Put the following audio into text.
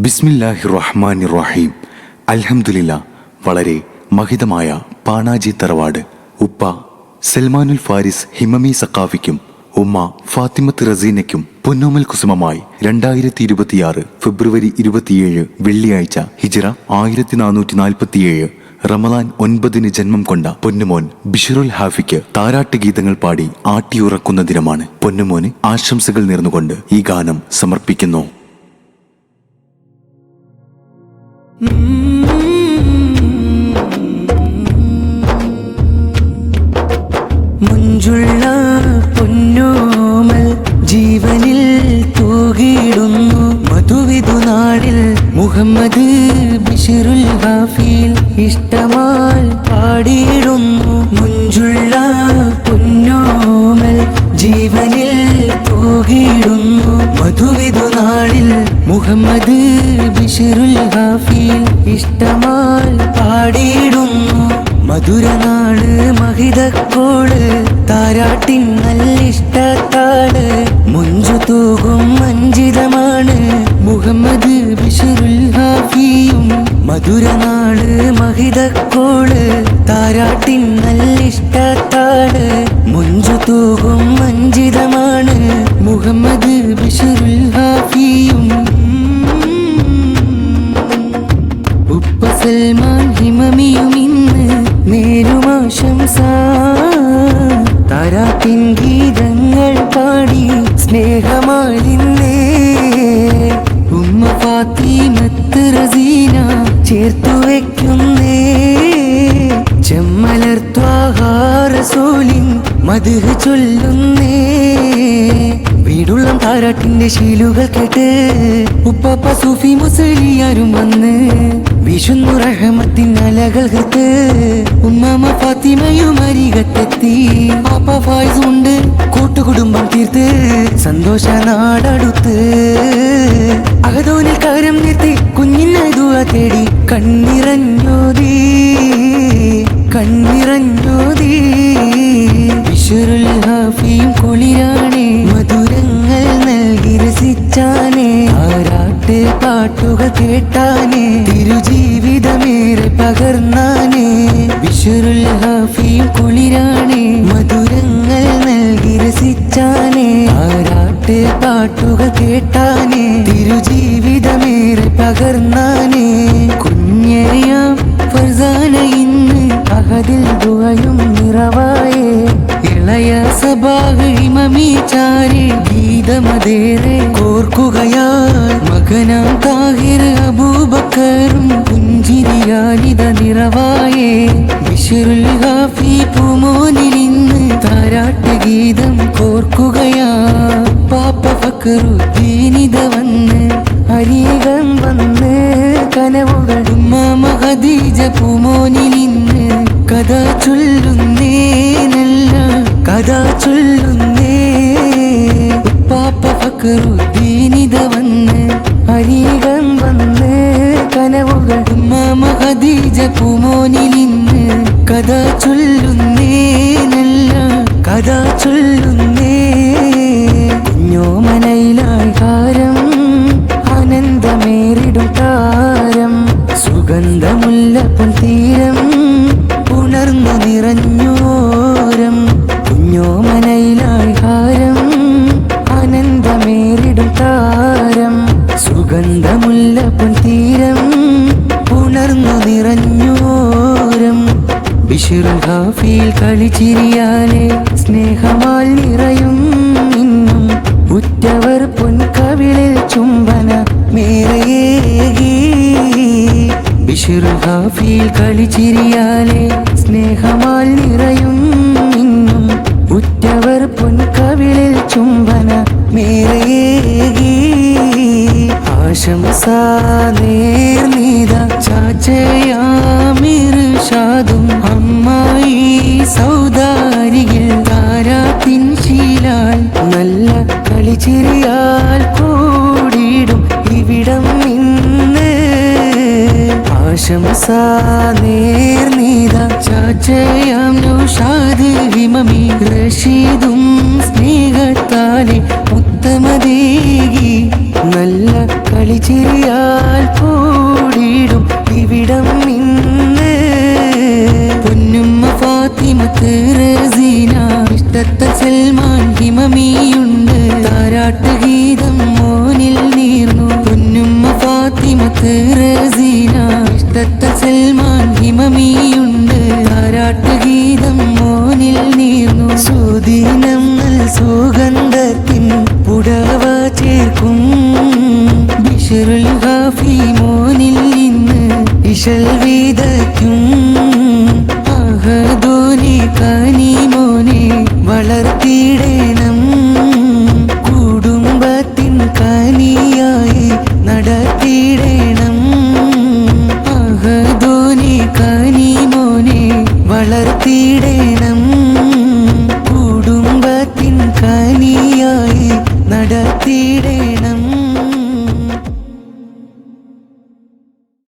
ബിസ്മില്ലാഹിർ റഹ്മാനിർ റഹീം. അൽഹംദുലില്ലാ. വളരെ മഹിതമായ പാണാജി തറവാട്. ഉപ്പ സൽമാനുൽ ഫാരിസ് ഹിമമി സഖാഫിക്കും ഉമ്മ ഫാത്തിമത്ത് റസീനയ്ക്കും പൊന്നോമൽ കുസുമമായി 2026 ഫെബ്രുവരി 27 വെള്ളിയാഴ്ച ഹിജ്റ 1447 റമദാൻ 9 ജന്മം കൊണ്ട പൊന്നുമോൻ ബിഷറുൽ ഹാഫിക്ക് താരാട്ട് ഗീതങ്ങൾ പാടി ആട്ടിയുറക്കുന്ന ദിനമാണ്. പൊന്നുമോന് ആശംസകൾ നേർന്നുകൊണ്ട് ഈ ഗാനം സമർപ്പിക്കുന്നു. മുഞ്ചുള്ള പൊന്നോമൽ ജീവനിൽ തൂകിടുന്നു മധുവിധു നാടിൽ മുഹമ്മദ് ബിഷറുൽ ഹാഫിൽ ഇഷ്ടമാൽ പാടിയിടുന്നു. മുഞ്ചുള്ള പൊന്നോമൽ ജീവനിൽ തൂകിടുന്നു മധുവിധു നാടിൽ മുഹമ്മദ് ബിഷറുൽ ഹാഫിൽ ഇഷ്ടമാൽ പാടിയിടുന്നു. മധുരനാട് മഹിതക്കോട് താരാട്ടിൻ നല്ലിഷ്ടത്താട് മുഞ്ചു തൂകും മഞ്ചിതമാണ് മുഹമ്മദ് ബിഷറുൽ ഹാഫിയും. മധുരനാട് മഹിതക്കോട് താരാട്ടിൻ നല്ലിഷ്ടത്താട് മുഞ്ചു തൂകും മഞ്ചിതമാണ് മുഹമ്മദ് ബിഷറുൽ ഹാഫിയും. ഉപ്പ സൽമാൻ ഹിമമിയും ഇന്ന് നേരുമാശംസ താരാട്ടിൻ ഗീതങ്ങൾ പാടി സ്നേഹമാലിന്നേ. ഉമ്മ ഫാത്തിമത്ത് റസീന ചേർത്തു വയ്ക്കുന്നേ ചെമ്മലർ ത്വാഹ റസൂലിൻ മദ്ഹ് ചൊല്ലുന്നേ. വീടുള്ളം താരാട്ടിന്റെ ശീലുകൾ കേട്ട് ഉപ്പാപ്പ സൂഫി മുസ്ലിയാരും വന്ന് വിശുന്നു റഹ്മത്തിൻ അലകൾ കേട്ട് ഉമ്മാമ ഫാത്തിമയും അരികത്തെത്തി. പാപ്പ ഫായിസ് ഉണ്ട് കൂട്ടുകുടുംബം തീർത്ത് സന്തോഷ നാടടുത്ത് അകതോനിൽ കാരം നിർത്തി കുഞ്ഞിനെ ദുആ തേടി കണ്ണിറഞ്ഞോതി ബിഷറുൽ ഹാഫിയും കുളിരാണേ മധുരങ്ങൾ നൽകി രസിച്ചാനേ. ആരാട്ട് പാട്ടുകൾ കേട്ടാനേ തിരുജീവിതമേറെ പകർന്നാനേ. ബിഷറുൽ ഹാഫിയും കുളിരാണേ മധുരങ്ങൾ നൽകി രസിച്ചാനേ. ആരാട്ട് പാട്ടുകൾ കേട്ടാനേ തിരുജീവിതമേറെ പകർന്നാനേ. കുഞ്ഞറിയാം ഫർസാന ഇന്ന് അഹദിൽ ദുആയും നിറവായേ. ഇളയ സബാഹ് ഇമമി ചാരി ഗീതമതേറെ കോർക്കുകയാൽ മകനാം താഹിർ അബൂബക്കറും പുഞ്ചിരിയാലിത നിറവായേ. ബിഷറുൽ ഹാഫി പൂമോനിൽ ഇന്ന് താരാട്ട് ഗീതം കോർക്കുകയാ. പാപ്പ ഫക്റുദ്ദീനിത വന്ന് അരികം വന്ന് കനവുകൾ ഉമ്മാമ ഖദീജ പൂമോനിൽ ഇന്ന് കഥ ചൊല്ലുന്നേ നല്ല കഥ ചൊല്ലുന്നേ. പാപ്പ ഫക്റുദ്ദീനിത വന്ന് അരികം വന്ന് കനവുകൾ ഉമ്മാമ ഖദീജ പൂമോനിൽ ഇന്ന് കഥ ചൊല്ലുന്നേ നല്ല കഥ ചൊല്ലുന്നേ. കുഞ്ഞോമനയിലായി കാരം ആനന്ദമേറിടും താരം സുഗന്ധമുല്ലപ്പൻ തീരം ഉണർന്നു നിറഞ്ഞോരം. കുഞ്ഞോമനയിലായി ഹാരം ആനന്ദമേറിടും താരം സുഗന്ധമുല്ലപ്പൻ തീരം ഉണർന്നു നിറഞ്ഞോരം. ബിഷറുൽ ഹാഫിൽ കളിച്ചിരിയാലെ സ്നേഹമാൽ നിറയും ഇന്നും ഉറ്റവർ പൊൻകവിളിൽ ചുംബന മേറേകി. ബിഷറുൽ ഹാഫിൽ കളിച്ചിരിയാലെ സ്നേഹമാൽ നിറയും ഇന്നും ഉറ്റവർ പൊൻകവിളിൽ ചുംബന മേറേകി. ആശംസ നേർനീത ചാച്ചയാമിർഷാദും അമ്മായി സൗദാരിയിൽ താരാട്ടിൻ ശീലാൽ നല്ല കളിച്ചിരിയാൽ കൂടിയിടും ഇവിടം ഇന്ന്. ആശംസ നേർനീത ചാച്ചയാം നൗഷാദ് ഹിമമി റഷീദും സ്നേഹത്താലെ ഉത്തമദേകി നല്ല കളിച്ചിരിയാ സൽമാൻ ഹിമമിയുണ്ട് താരാട്ടുഗീതം മോനിൽ നീർന്നു പൊന്നുമ്മ ഫാത്തിമത്ത് റസീന ഇഷ്ടത്ത സൽമാൻ ഹിമമിയുണ്ട് താരാട്ടുഗീതം മോനിൽ നീർന്നു സുദീനങ്ങൾ സുഗന്ധത്തിൻ പുടവ ചേർക്കും ബിശ്റുൽ ഹാഫി മോനിൽ ഇന്ന് ഇശൽ വിതയ്ക്കും അഹദോനെ കനി മോനെ വളർത്തിയിടണം കുടുംബത്തിൻ കനിയായി നടത്തിയിടണം അഹദോനെ കനി മോനെ വളർത്തിയിടണം കുടുംബത്തിൻ കനിയായി നടത്തിയിടണം